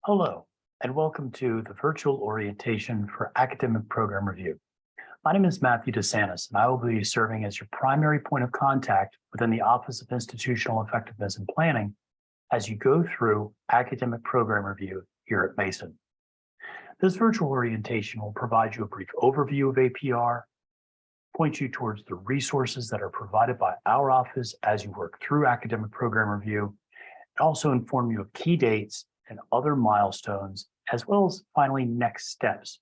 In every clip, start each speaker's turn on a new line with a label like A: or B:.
A: Hello, and welcome to the virtual orientation for academic program review. My name is Matthew DeSantis, and I will be serving as your primary point of contact within the Office of Institutional Effectiveness and Planning as you go through academic program review here at Mason. This virtual orientation will provide you a brief overview of APR, point you towards the resources that are provided by our office as you work through academic program review, and also inform you of key dates and other milestones, as well as finally next steps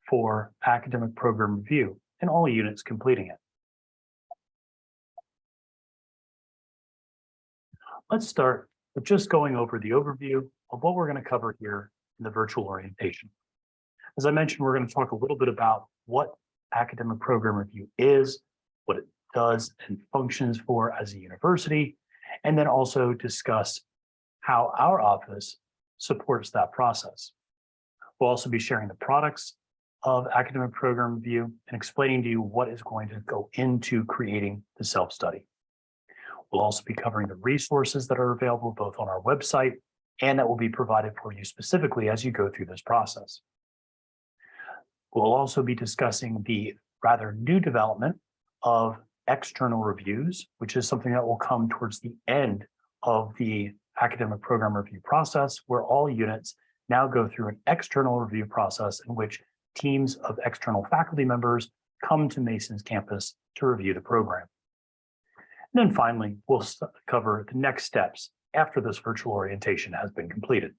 A: for academic program review and all units completing it. Let's start with just going over the overview of what we're going to cover here in the virtual orientation. As I mentioned, we're going to talk a little bit about what academic program review is, what it does and functions for as a university, and then also discuss how our office supports that process. We'll also be sharing the products of academic program review and explaining to you what is going to go into creating the self-study. We'll also be covering the resources that are available both on our website and that will be provided for you specifically as you go through this process. We'll also be discussing the rather new development of external reviews, which is something that will come towards the end of the academic program review process, where all units now go through an external review process in which teams of external faculty members come to Mason's campus to review the program. And then finally, we'll cover the next steps after this virtual orientation has been completed.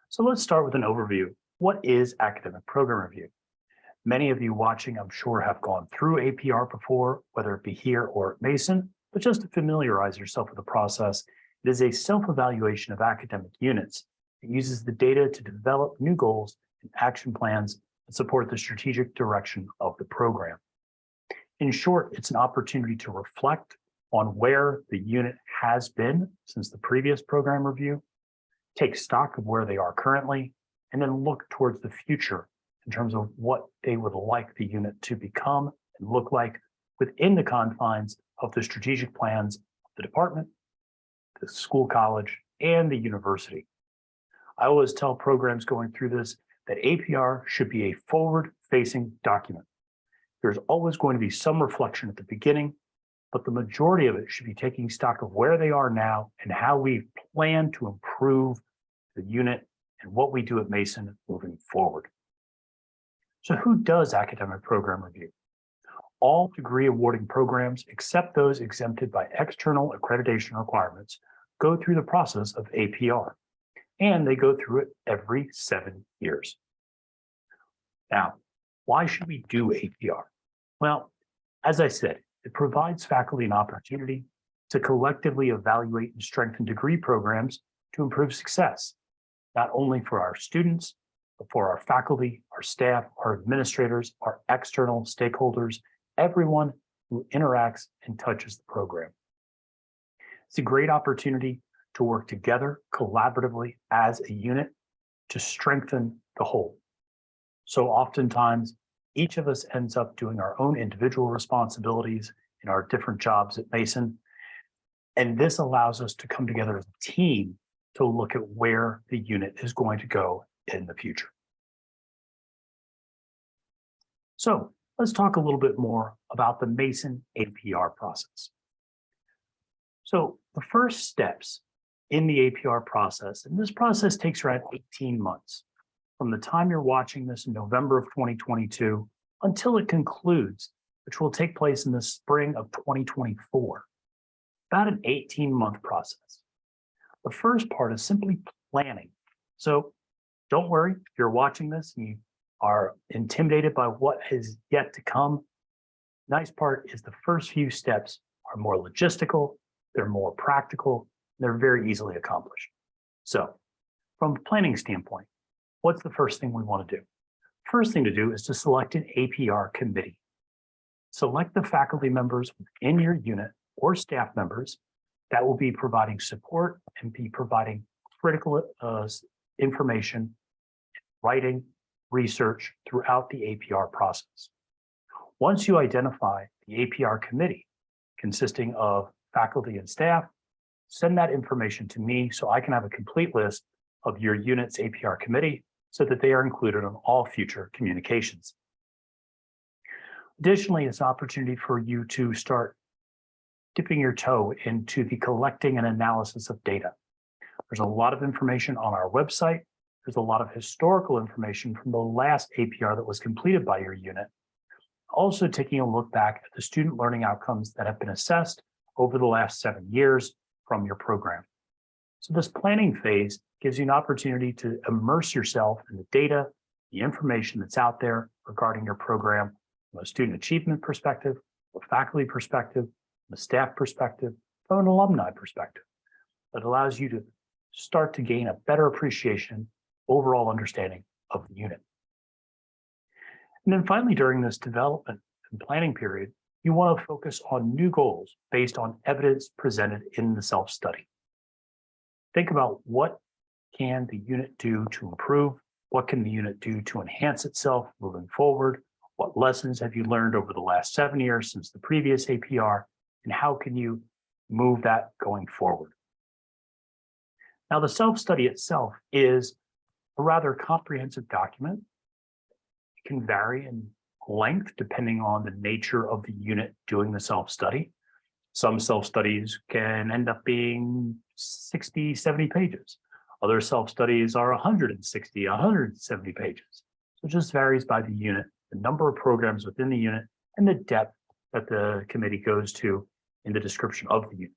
A: So let's start with an overview. What is academic program review? Many of you watching, I'm sure, have gone through APR before, whether it be here or at Mason. But just to familiarize yourself with the process, it is a self-evaluation of academic units. It uses the data to develop new goals and action plans that support the strategic direction of the program. In short, it's an opportunity to reflect on where the unit has been since the previous program review, take stock of where they are currently, and then look towards the future in terms of what they would like the unit to become and look like within the confines of the strategic plans of the department, the school college, and the university. I always tell programs going through this that APR should be a forward-facing document. There's always going to be some reflection at the beginning, but the majority of it should be taking stock of where they are now and how we plan to improve the unit and what we do at Mason moving forward. So who does academic program review? All degree awarding programs, except those exempted by external accreditation requirements, go through the process of APR, and they go through it every 7 years. Now, why should we do APR? Well, as I said, it provides faculty an opportunity to collectively evaluate and strengthen degree programs to improve success, not only for our students, but for our faculty, our staff, our administrators, our external stakeholders, everyone who interacts and touches the program. It's a great opportunity to work together collaboratively as a unit to strengthen the whole. So oftentimes, each of us ends up doing our own individual responsibilities in our different jobs at Mason. And this allows us to come together as a team to look at where the unit is going to go in the future. So let's talk a little bit more about the Mason APR process. So the first steps in the APR process, and this process takes around 18 months from the time you're watching this in November of 2022 until it concludes, which will take place in the spring of 2024, about an 18-month process. The first part is simply planning. So don't worry, if you're watching this and you are intimidated by what is yet to come, nice part is the first few steps are more logistical, they're more practical, they're very easily accomplished. So from a planning standpoint, what's the first thing we want to do? First thing to do is to select an APR committee. Select the faculty members within your unit or staff members that will be providing support and be providing critical information, writing, research throughout the APR process. Once you identify the APR committee consisting of faculty and staff, send that information to me so I can have a complete list of your unit's APR committee so that they are included on all future communications. Additionally, it's an opportunity for you to start dipping your toe into the collecting and analysis of data. There's a lot of information on our website. There's a lot of historical information from the last APR that was completed by your unit. Also taking a look back at the student learning outcomes that have been assessed over the last 7 years from your program. So this planning phase gives you an opportunity to immerse yourself in the data, the information that's out there regarding your program from a student achievement perspective, a faculty perspective, from a staff perspective, from an alumni perspective. That allows you to start to gain a better appreciation, overall understanding of the unit. And then finally, during this development and planning period, you want to focus on new goals based on evidence presented in the self-study. Think about what can the unit do to improve? What can the unit do to enhance itself moving forward? What lessons have you learned over the last 7 years since the previous APR? And how can you move that going forward? Now, the self-study itself is a rather comprehensive document. It can vary in length depending on the nature of the unit doing the self-study. Some self-studies can end up being 60, 70 pages. Other self-studies are 160, 170 pages. So it just varies by the unit, the number of programs within the unit, and the depth that the committee goes to in the description of the unit.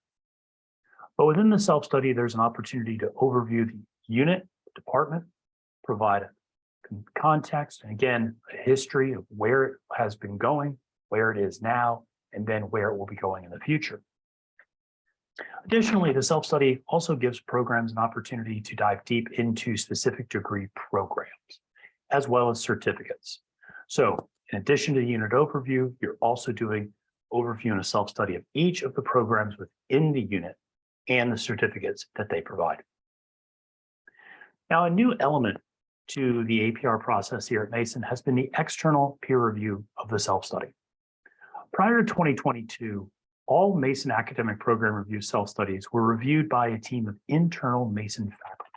A: But within the self-study, there's an opportunity to overview the unit, the department, provide a context, and again, a history of where it has been going, where it is now, and then where it will be going in the future. Additionally, the self-study also gives programs an opportunity to dive deep into specific degree programs, as well as certificates. So in addition to the unit overview, you're also doing overview and a self-study of each of the programs within the unit and the certificates that they provide. Now, a new element to the APR process here at Mason has been the external peer review of the self-study. Prior to 2022, all Mason academic program review self-studies were reviewed by a team of internal Mason faculty.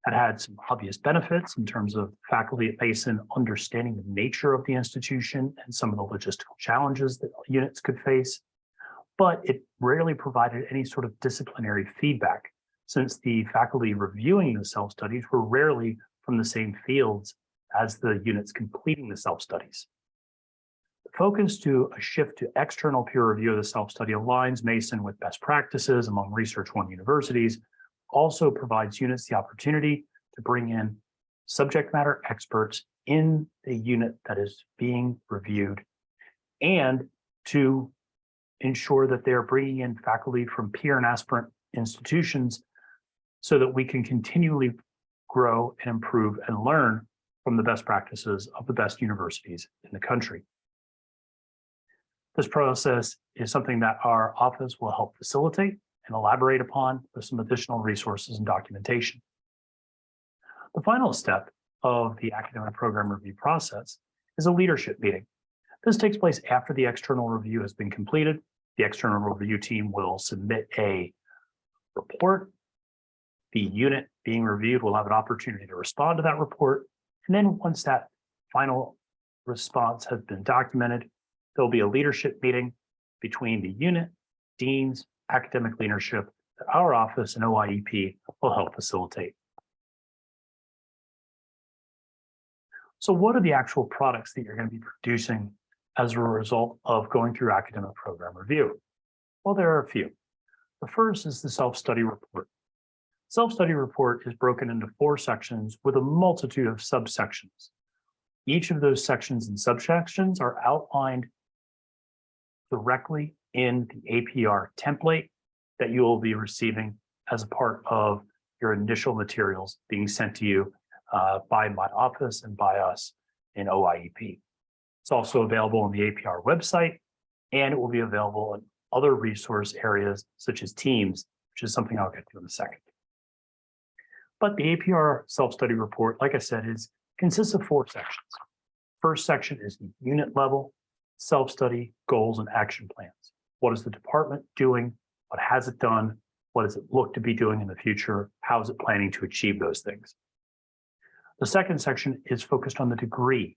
A: That had some obvious benefits in terms of faculty at Mason understanding the nature of the institution and some of the logistical challenges that units could face, but it rarely provided any sort of disciplinary feedback, since the faculty reviewing the self-studies were rarely from the same fields as the units completing the self-studies. The focus to a shift to external peer review of the self-study aligns Mason with best practices among Research One universities, also provides units the opportunity to bring in subject matter experts in the unit that is being reviewed, and to ensure that they're bringing in faculty from peer and aspirant institutions so that we can continually grow and improve and learn from the best practices of the best universities in the country. This process is something that our office will help facilitate and elaborate upon with some additional resources and documentation. The final step of the academic program review process is a leadership meeting. This takes place after the external review has been completed. The external review team will submit a report. The unit being reviewed will have an opportunity to respond to that report. And then once that final response has been documented, there'll be a leadership meeting between the unit, deans, academic leadership that our office and OIEP will help facilitate. So what are the actual products that you're going to be producing as a result of going through academic program review? Well, there are a few. The first is the self-study report. Self-study report is broken into 4 sections with a multitude of subsections. Each of those sections and subsections are outlined directly in the APR template that you will be receiving as a part of your initial materials being sent to you by my office and by us in OIEP. It's also available on the APR website, and it will be available in other resource areas such as Teams, which is something I'll get to in a second. But the APR self-study report, like I said, consists of 4 sections. First section is the unit level, self-study, goals, and action plans. What is the department doing What has it done? What does it look to be doing in the future? How is it planning to achieve those things? The second section is focused on the degree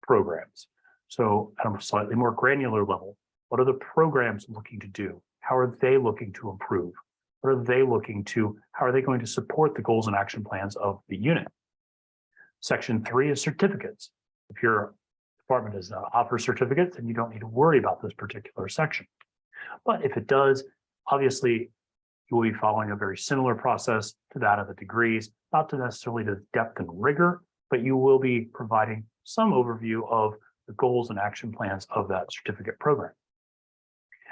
A: programs. So at a slightly more granular level, what are the programs looking to do? How are they looking to improve? How are they going to support the goals and action plans of the unit? Section 3 is certificates. If your department does not offer certificates, then you don't need to worry about this particular section. But if it does, obviously, you will be following a very similar process to that of the degrees, not to necessarily the depth and rigor, but you will be providing some overview of the goals and action plans of that certificate program.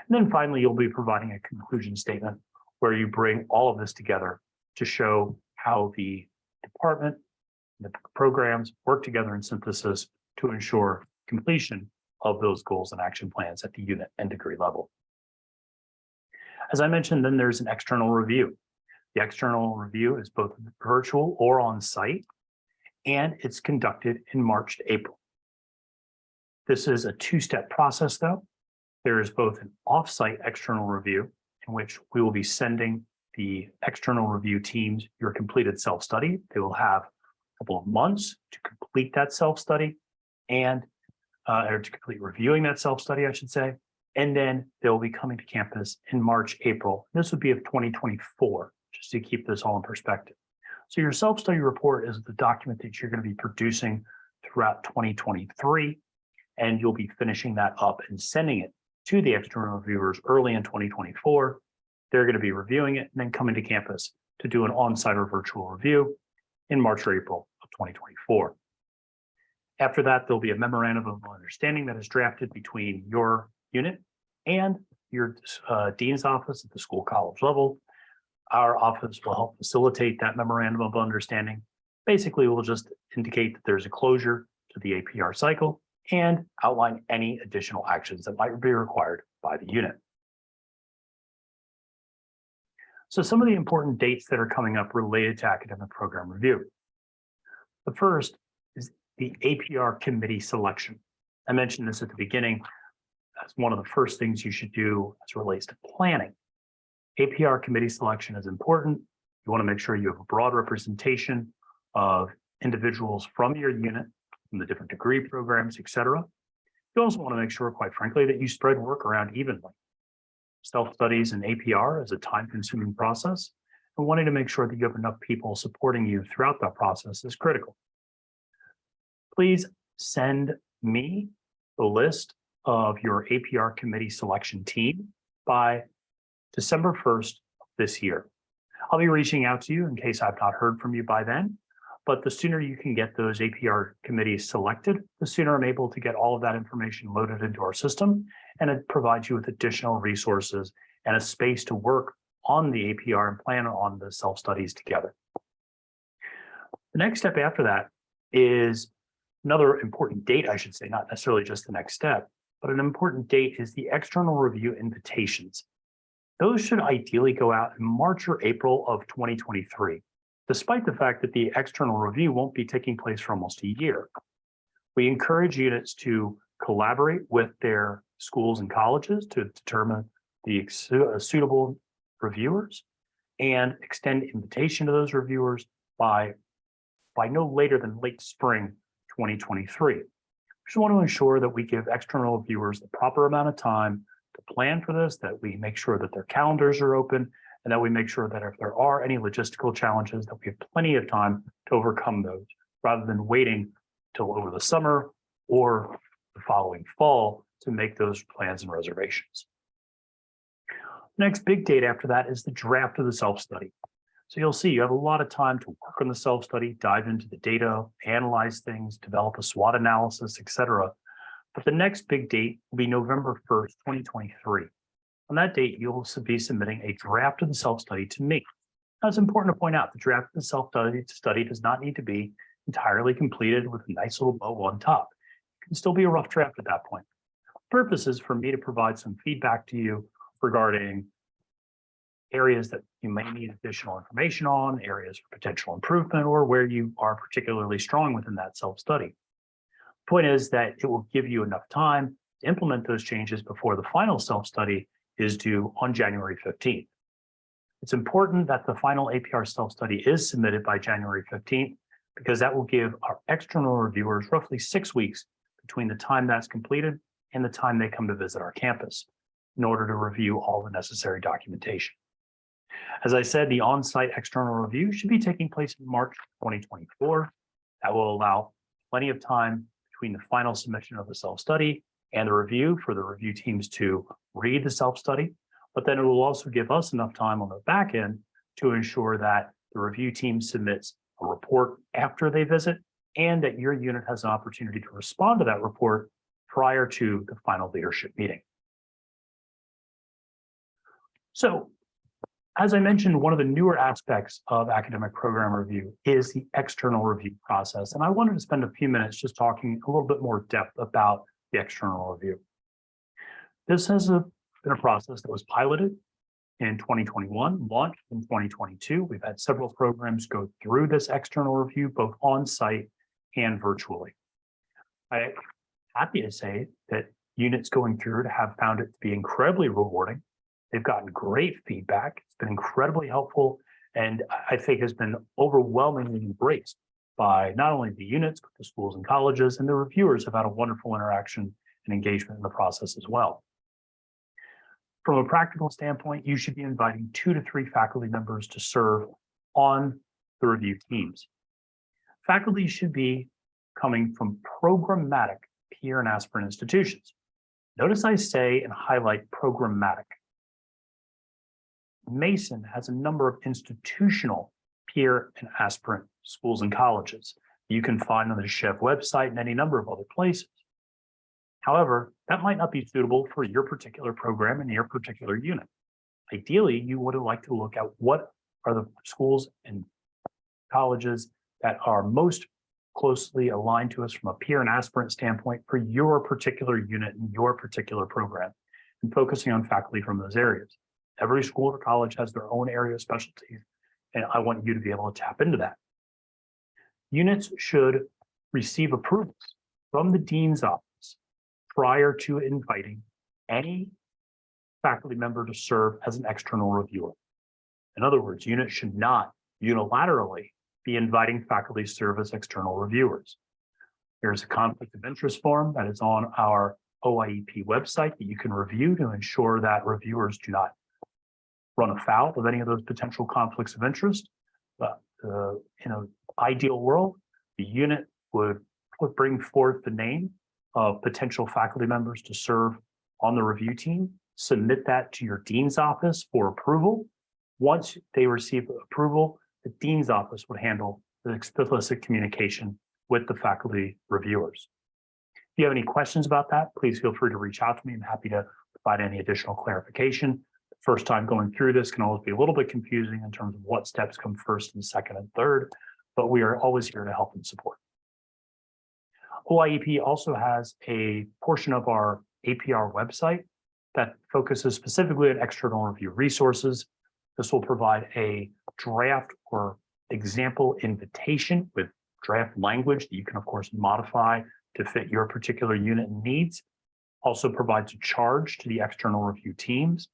A: And then finally, you'll be providing a conclusion statement where you bring all of this together to show how the department and the programs work together in synthesis to ensure completion of those goals and action plans at the unit and degree level. As I mentioned, then there's an external review. The external review is both virtual or on-site, and it's conducted in March to April. This is a two-step process, though. There is both an off-site external review, in which we will be sending the external review teams your completed self-study. They will have a couple of months to complete that self-study or to complete reviewing that self-study, I should say. And then they'll be coming to campus in March, April. This would be of 2024, just to keep this all in perspective. So your self-study report is the document that you're going to be producing throughout 2023, and you'll be finishing that up and sending it to the external reviewers early in 2024. They're going to be reviewing it and then coming to campus to do an on-site or virtual review in March or April of 2024. After that, there'll be a memorandum of understanding that is drafted between your unit and your dean's office at the school college level. Our office will help facilitate that memorandum of understanding. Basically, we'll just indicate that there's a closure to the APR cycle and outline any additional actions that might be required by the unit. So some of the important dates that are coming up related to academic program review. The first is the APR committee selection. I mentioned this at the beginning as one of the first things you should do as it relates to planning. APR committee selection is important. You want to make sure you have a broad representation of individuals from your unit, from the different degree programs, et cetera. You also want to make sure, quite frankly, that you spread work around evenly. Self-studies and APR is a time-consuming process, and wanting to make sure that you have enough people supporting you throughout that process is critical. Please send me the list of your APR committee selection team by December 1st of this year. I'll be reaching out to you in case I've not heard from you by then, but the sooner you can get those APR committees selected, the sooner I'm able to get all of that information loaded into our system, and it provides you with additional resources and a space to work on the APR and plan on the self-studies together. The next step after that is another important date, I should say, not necessarily just the next step, but an important date is the external review invitations. Those should ideally go out in March or April of 2023, despite the fact that the external review won't be taking place for almost a year. We encourage units to collaborate with their schools and colleges to determine the suitable reviewers and extend invitation to those reviewers by no later than late spring 2023. We just want to ensure that we give external reviewers the proper amount of time to plan for this, that we make sure that their calendars are open, and that we make sure that if there are any logistical challenges, that we have plenty of time to overcome those, rather than waiting till over the summer or the following fall to make those plans and reservations. Next big date after that is the draft of the self-study. So you'll see you have a lot of time to work on the self-study, dive into the data, analyze things, develop a SWOT analysis, et cetera. But the next big date will be November 1st, 2023. On that date, you'll be submitting a draft of the self-study to me. Now, it's important to point out the draft of the self-study does not need to be entirely completed with a nice little bow on top. It can still be a rough draft at that point. The purpose is for me to provide some feedback to you regarding areas that you may need additional information on, areas for potential improvement, or where you are particularly strong within that self-study. Point is that it will give you enough time to implement those changes before the final self-study is due on January 15th. It's important that the final APR self-study is submitted by January 15th because that will give our external reviewers roughly 6 weeks between the time that's completed and the time they come to visit our campus in order to review all the necessary documentation. As I said, the on-site external review should be taking place in March 2024. That will allow plenty of time between the final submission of the self-study and the review for the review teams to read the self-study, but then it will also give us enough time on the back end to ensure that the review team submits a report after they visit and that your unit has an opportunity to respond to that report prior to the final leadership meeting. So, as I mentioned, one of the newer aspects of academic program review is the external review process. And I wanted to spend a few minutes just talking a little bit more depth about the external review. This has been a process that was piloted in 2021, launched in 2022. We've had several programs go through this external review, both on-site and virtually. I'm happy to say that units going through it have found it to be incredibly rewarding. They've gotten great feedback. It's been incredibly helpful, and I think has been overwhelmingly embraced by not only the units, but the schools and colleges, and the reviewers have had a wonderful interaction and engagement in the process as well. From a practical standpoint, you should be inviting 2 to 3 faculty members to serve on the review teams. Faculty should be coming from programmatic peer and aspirant institutions. Notice I say and highlight programmatic. Mason has a number of institutional peer and aspirant schools and colleges you can find on the Chev website and any number of other places. However, that might not be suitable for your particular program and your particular unit. Ideally, you would like to look at what are the schools and colleges that are most closely aligned to us from a peer and aspirant standpoint for your particular unit and your particular program, and focusing on faculty from those areas. Every school or college has their own area of specialties, and I want you to be able to tap into that. Units should receive approvals from the dean's office prior to inviting any faculty member to serve as an external reviewer. In other words, units should not unilaterally be inviting faculty to serve as external reviewers. There's a conflict of interest form that is on our OIEP website that you can review to ensure that reviewers do not run afoul of any of those potential conflicts of interest. But in an ideal world, the unit would bring forth the name of potential faculty members to serve on the review team, submit that to your dean's office for approval. Once they receive approval, the dean's office would handle the explicit communication with the faculty reviewers. If you have any questions about that, please feel free to reach out to me. I'm happy to provide any additional clarification. The first time going through this can always be a little bit confusing in terms of what steps come first and second and third, but we are always here to help and support. OIEP also has a portion of our APR website that focuses specifically on external review resources. This will provide a draft or example invitation with draft language that you can, of course, modify to fit your particular unit needs. Also provides a charge to the external review teams,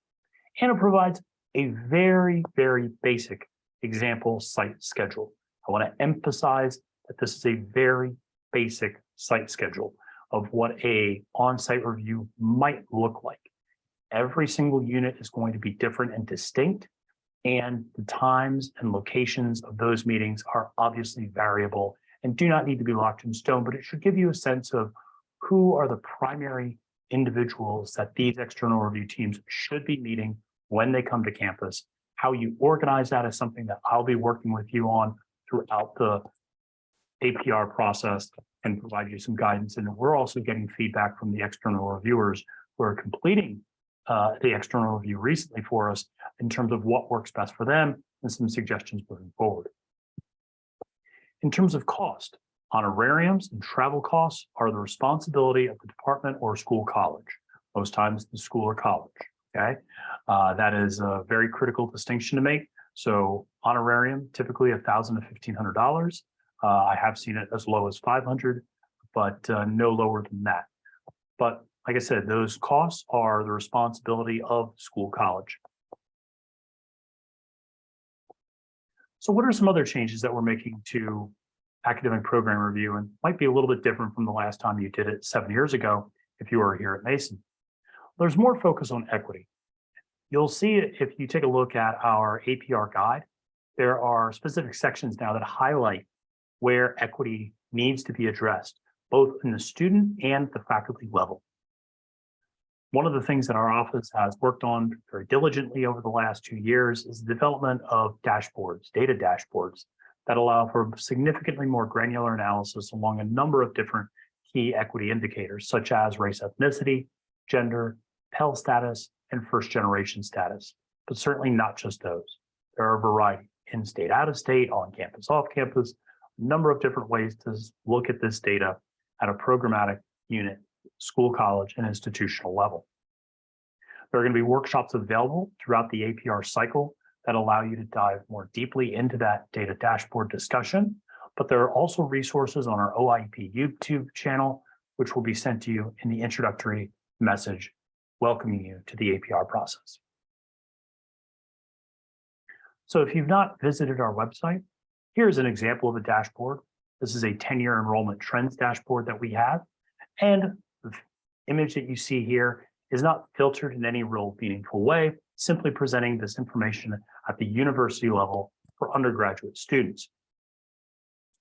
A: and it provides a very, very basic example site schedule. I want to emphasize that this is a very basic site schedule of what a on-site review might look like. Every single unit is going to be different and distinct, and the times and locations of those meetings are obviously variable and do not need to be locked in stone, but it should give you a sense of who are the primary individuals that these external review teams should be meeting when they come to campus. How you organize that is something that I'll be working with you on throughout the APR process and provide you some guidance. And we're also getting feedback from the external reviewers who are completing the external review recently for us in terms of what works best for them and some suggestions moving forward. In terms of cost, honorariums and travel costs are the responsibility of the department or school college, most times the school or college, okay? That is a very critical distinction to make. So honorarium, typically $1,000 to $1,500. I have seen it as low as $500, but no lower than that. But like I said, those costs are the responsibility of school college. So what are some other changes that we're making to academic program review, and might be a little bit different from the last time you did it 7 years ago if you were here at Mason? There's more focus on equity. You'll see if you take a look at our APR guide, there are specific sections now that highlight where equity needs to be addressed, both in the student and the faculty level. One of the things that our office has worked on very diligently over the last 2 years is the development of dashboards, data dashboards, that allow for significantly more granular analysis along a number of different key equity indicators, such as race, ethnicity, gender, Pell status, and first-generation status, but certainly not just those. There are a variety, in-state, out-of-state, on-campus, off-campus, a number of different ways to look at this data at a programmatic unit, school, college, and institutional level. There are going to be workshops available throughout the APR cycle that allow you to dive more deeply into that data dashboard discussion, but there are also resources on our OIP YouTube channel, which will be sent to you in the introductory message welcoming you to the APR process. So if you've not visited our website, here's an example of a dashboard. This is a 10-year enrollment trends dashboard that we have. And the image that you see here is not filtered in any real meaningful way, simply presenting this information at the university level for undergraduate students,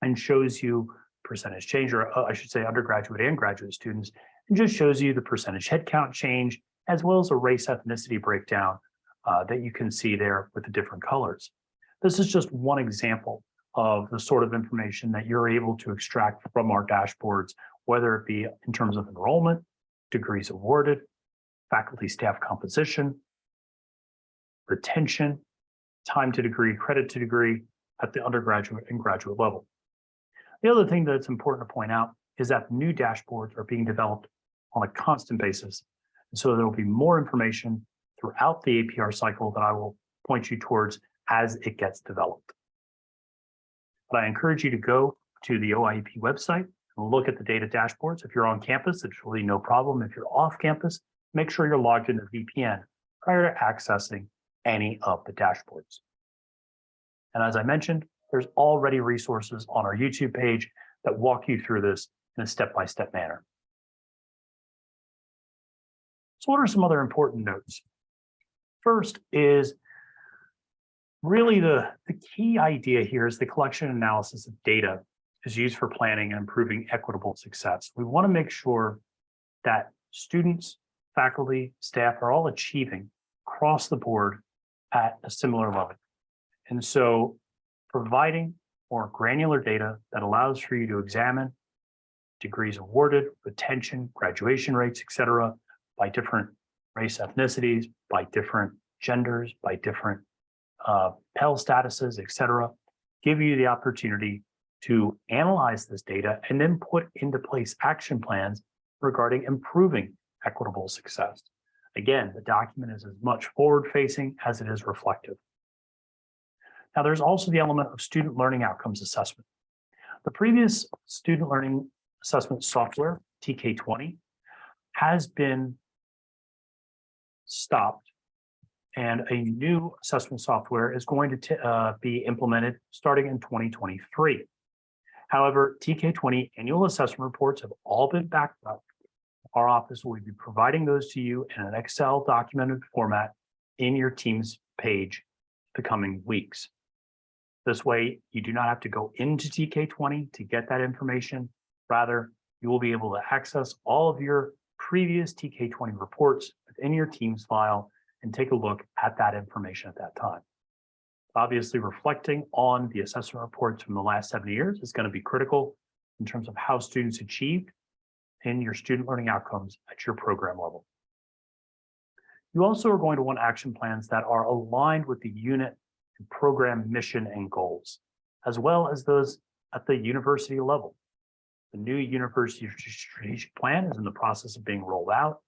A: and shows you percentage change, or I should say undergraduate and graduate students, and just shows you the percentage headcount change, as well as a race ethnicity breakdown that you can see there with the different colors. This is just one example of the sort of information that you're able to extract from our dashboards, whether it be in terms of enrollment, degrees awarded, faculty staff composition, retention, time to degree, credit to degree at the undergraduate and graduate level. The other thing that's important to point out is that new dashboards are being developed on a constant basis. And so there will be more information throughout the APR cycle that I will point you towards as it gets developed. But I encourage you to go to the OIP website and look at the data dashboards. If you're on campus, it's really no problem. If you're off campus, make sure you're logged into VPN prior to accessing any of the dashboards. And as I mentioned, there's already resources on our YouTube page that walk you through this in a step-by-step manner. So what are some other important notes? First is really the key idea here is the collection and analysis of data is used for planning and improving equitable success. We want to make sure that students, faculty, staff are all achieving across the board at a similar level. And so providing more granular data that allows for you to examine degrees awarded, retention, graduation rates, et cetera, by different race, ethnicities, by different genders, by different Pell statuses, et cetera, give you the opportunity to analyze this data and then put into place action plans regarding improving equitable success. Again, the document is as much forward-facing as it is reflective. Now, there's also the element of student learning outcomes assessment. The previous student learning assessment software, TK20, has been stopped, and a new assessment software is going to be implemented starting in 2023. However, TK20 annual assessment reports have all been backed up. Our office will be providing those to you in an Excel documented format in your Teams page the coming weeks. This way, you do not have to go into TK20 to get that information. Rather, you will be able to access all of your previous TK20 reports within your Teams file and take a look at that information at that time. Obviously, reflecting on the assessment reports from the last 7 years is going to be critical in terms of how students achieved in your student learning outcomes at your program level. You also are going to want action plans that are aligned with the unit and program mission and goals, as well as those at the university level. The new university strategic plan is in the process of being rolled out.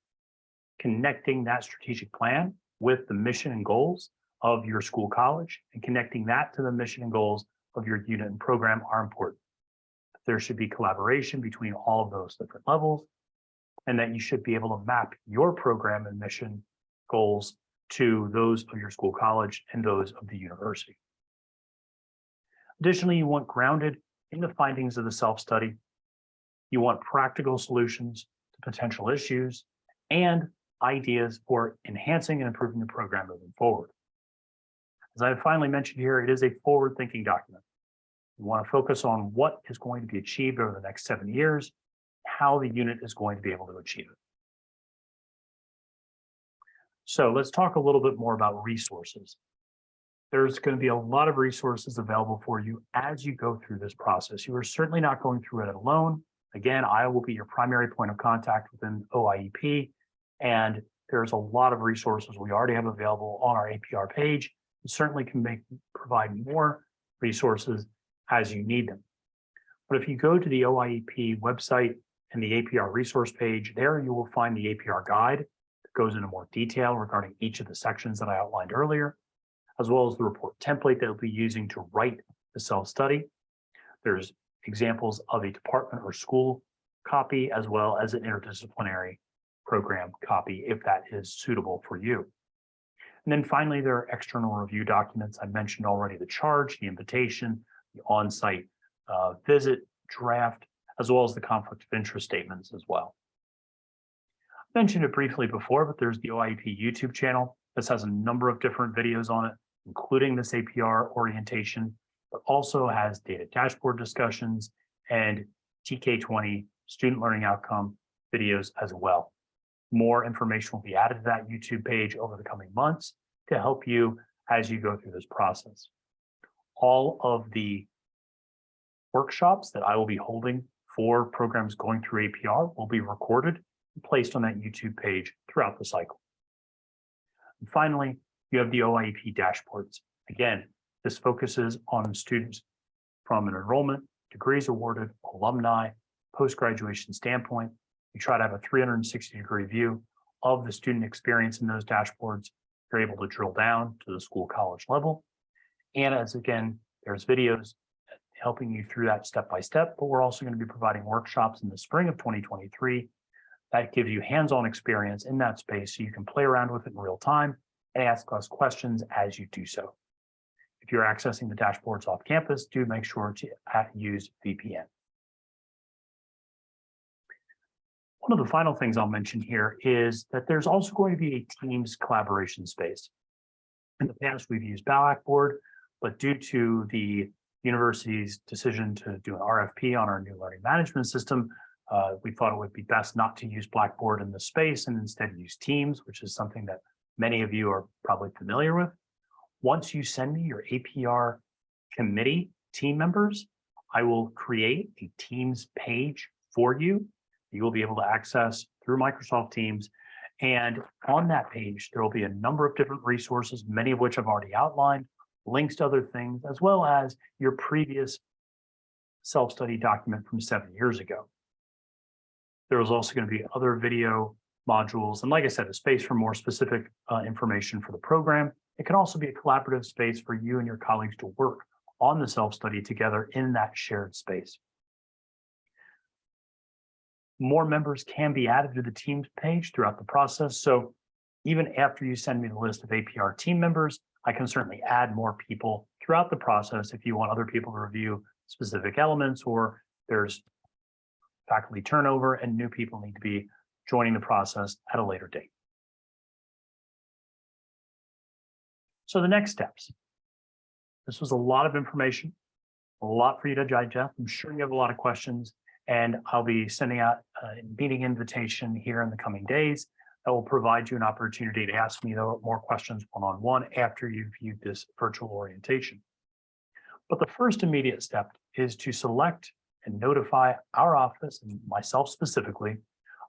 A: Connecting that strategic plan with the mission and goals of your school college and connecting that to the mission and goals of your unit and program are important. There should be collaboration between all of those different levels. and that you should be able to map your program and mission goals to those of your school college and those of the university. Additionally, you want grounded in the findings of the self-study. You want practical solutions to potential issues and ideas for enhancing and improving the program moving forward. As I finally mentioned here, it is a forward-thinking document. You want to focus on what is going to be achieved over the next 7 years, how the unit is going to be able to achieve it. So let's talk a little bit more about resources. There's going to be a lot of resources available for you as you go through this process. You are certainly not going through it alone. Again, I will be your primary point of contact within OIEP, and there's a lot of resources we already have available on our APR page. You certainly can provide more resources as you need them. But if you go to the OIEP website and the APR resource page, there you will find the APR guide that goes into more detail regarding each of the sections that I outlined earlier, as well as the report template that we'll be using to write the self-study. There's examples of a department or school copy, as well as an interdisciplinary program copy, if that is suitable for you. And then finally, there are external review documents. I mentioned already the charge, the invitation, the on-site visit, draft, as well as the conflict of interest statements as well. I mentioned it briefly before, but there's the OIEP YouTube channel. This has a number of different videos on it, including this APR orientation, but also has data dashboard discussions and TK20 student learning outcome videos as well. More information will be added to that YouTube page over the coming months to help you as you go through this process. All of the workshops that I will be holding for programs going through APR will be recorded and placed on that YouTube page throughout the cycle. And finally, you have the OIEP dashboards. Again, this focuses on students from an enrollment, degrees awarded, alumni, post-graduation standpoint. You try to have a 360-degree view of the student experience in those dashboards. You're able to drill down to the school college level. And as again, there's videos helping you through that step by step, but we're also going to be providing workshops in the spring of 2023 that gives you hands-on experience in that space so you can play around with it in real time and ask us questions as you do so. If you're accessing the dashboards off campus, do make sure to use VPN. One of the final things I'll mention here is that there's also going to be a Teams collaboration space. In the past, we've used Blackboard, but due to the university's decision to do an RFP on our new learning management system, we thought it would be best not to use Blackboard in this space and instead use Teams, which is something that many of you are probably familiar with. Once you send me your APR committee team members, I will create a Teams page for you. You will be able to access through Microsoft Teams. And on that page, there will be a number of different resources, many of which I've already outlined, links to other things, as well as your previous self-study document from 7 years ago. There is also going to be other video modules. And like I said, a space for more specific information for the program. It can also be a collaborative space for you and your colleagues to work on the self-study together in that shared space. More members can be added to the Teams page throughout the process. So even after you send me the list of APR team members, I can certainly add more people throughout the process if you want other people to review specific elements, or there's faculty turnover and new people need to be joining the process at a later date. So the next steps. This was a lot of information, a lot for you to digest. I'm sure you have a lot of questions, and I'll be sending out a meeting invitation here in the coming days that will provide you an opportunity to ask me more questions one-on-one after you've viewed this virtual orientation. But the first immediate step is to select and notify our office, and myself specifically,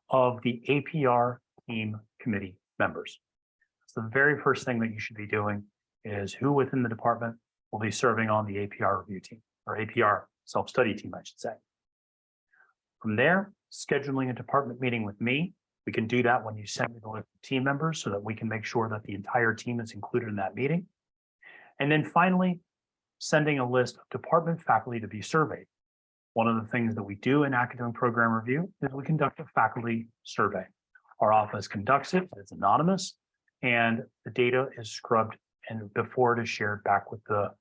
A: of the APR team committee members. So the very first thing that you should be doing is who within the department will be serving on the APR review team, or APR self-study team, I should say. From there, scheduling a department meeting with me. We can do that when you send me the list of team members so that we can make sure that the entire team is included in that meeting. And then finally, sending a list of department faculty to be surveyed. One of the things that we do in academic program review is we conduct a faculty survey. Our office conducts it, it's anonymous, and the data is scrubbed and before it is shared back with the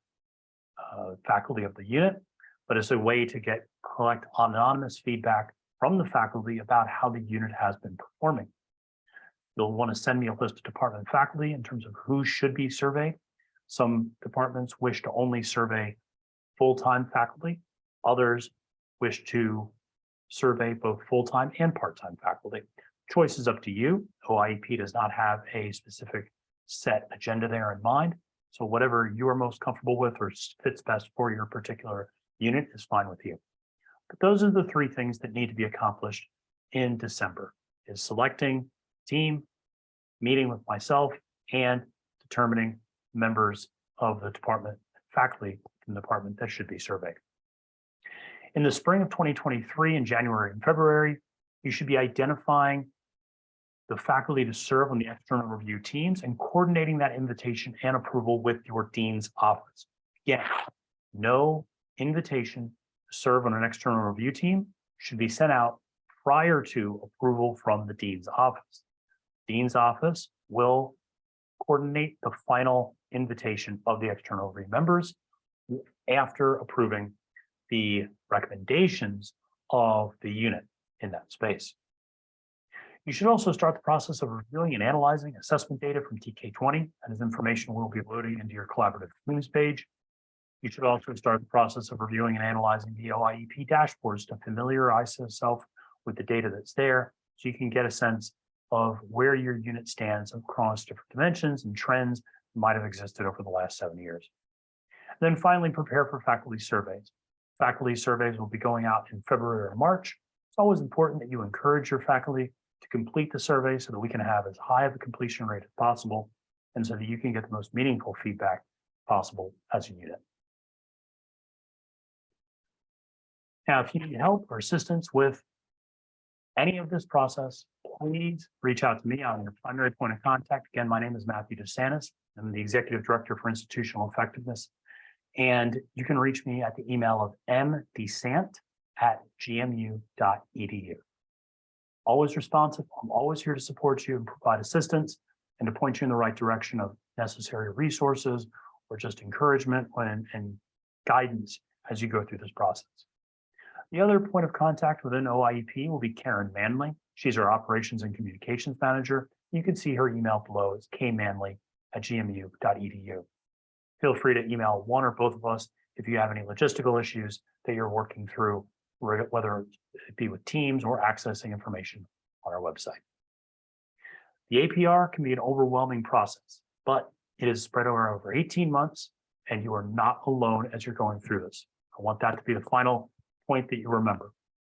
A: faculty of the unit, but it's a way to collect anonymous feedback from the faculty about how the unit has been performing. You'll want to send me a list of department faculty in terms of who should be surveyed. Some departments wish to only survey full-time faculty. Others wish to survey both full-time and part-time faculty. Choice is up to you. OIEP does not have a specific set agenda there in mind. So whatever you are most comfortable with or fits best for your particular unit is fine with you. But those are the three things that need to be accomplished in December: is selecting team, meeting with myself, and determining members of the department, faculty in the department that should be surveyed. In the spring of 2023, in January and February, you should be identifying the faculty to serve on the external review teams and coordinating that invitation and approval with your dean's office. Again, no invitation to serve on an external review team should be sent out prior to approval from the dean's office. Dean's office will coordinate the final invitation of the external review members after approving the recommendations of the unit in that space. You should also start the process of reviewing and analyzing assessment data from TK20, and this information will be loading into your collaborative teams page. You should also start the process of reviewing and analyzing the OIEP dashboards to familiarize yourself with the data that's there, so you can get a sense of where your unit stands across different dimensions and trends that might have existed over the last 7 years. And then finally, prepare for faculty surveys. Faculty surveys will be going out in February or March. It's always important that you encourage your faculty to complete the survey so that we can have as high of a completion rate as possible and so that you can get the most meaningful feedback possible as a unit. Now, if you need help or assistance with any of this process, please reach out to me. I'm your primary point of contact. Again, my name is Matthew DeSantis. I'm the Executive Director for Institutional Effectiveness. And you can reach me at the email of mdesant@gmu.edu. Always responsive. I'm always here to support you and provide assistance and to point you in the right direction of necessary resources or just encouragement and guidance as you go through this process. The other point of contact within OIEP will be Karen Manley. She's our Operations and Communications Manager. You can see her email below is kmanley@gmu.edu. Feel free to email one or both of us if you have any logistical issues that you're working through, whether it be with Teams or accessing information on our website. The APR can be an overwhelming process, but it is spread over 18 months, and you are not alone as you're going through this. I want that to be the final point that you remember.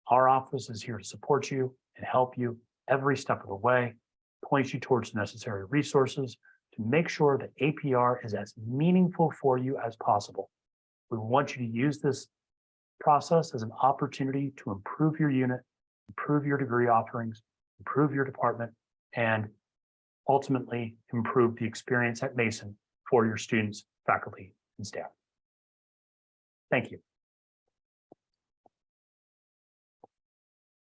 A: Our office is here to support you and help you every step of the way, point you towards the necessary resources to make sure that APR is as meaningful for you as possible. We want you to use this process as an opportunity to improve your unit, improve your degree offerings, improve your department, and ultimately improve the experience at Mason for your students, faculty, and staff. Thank you.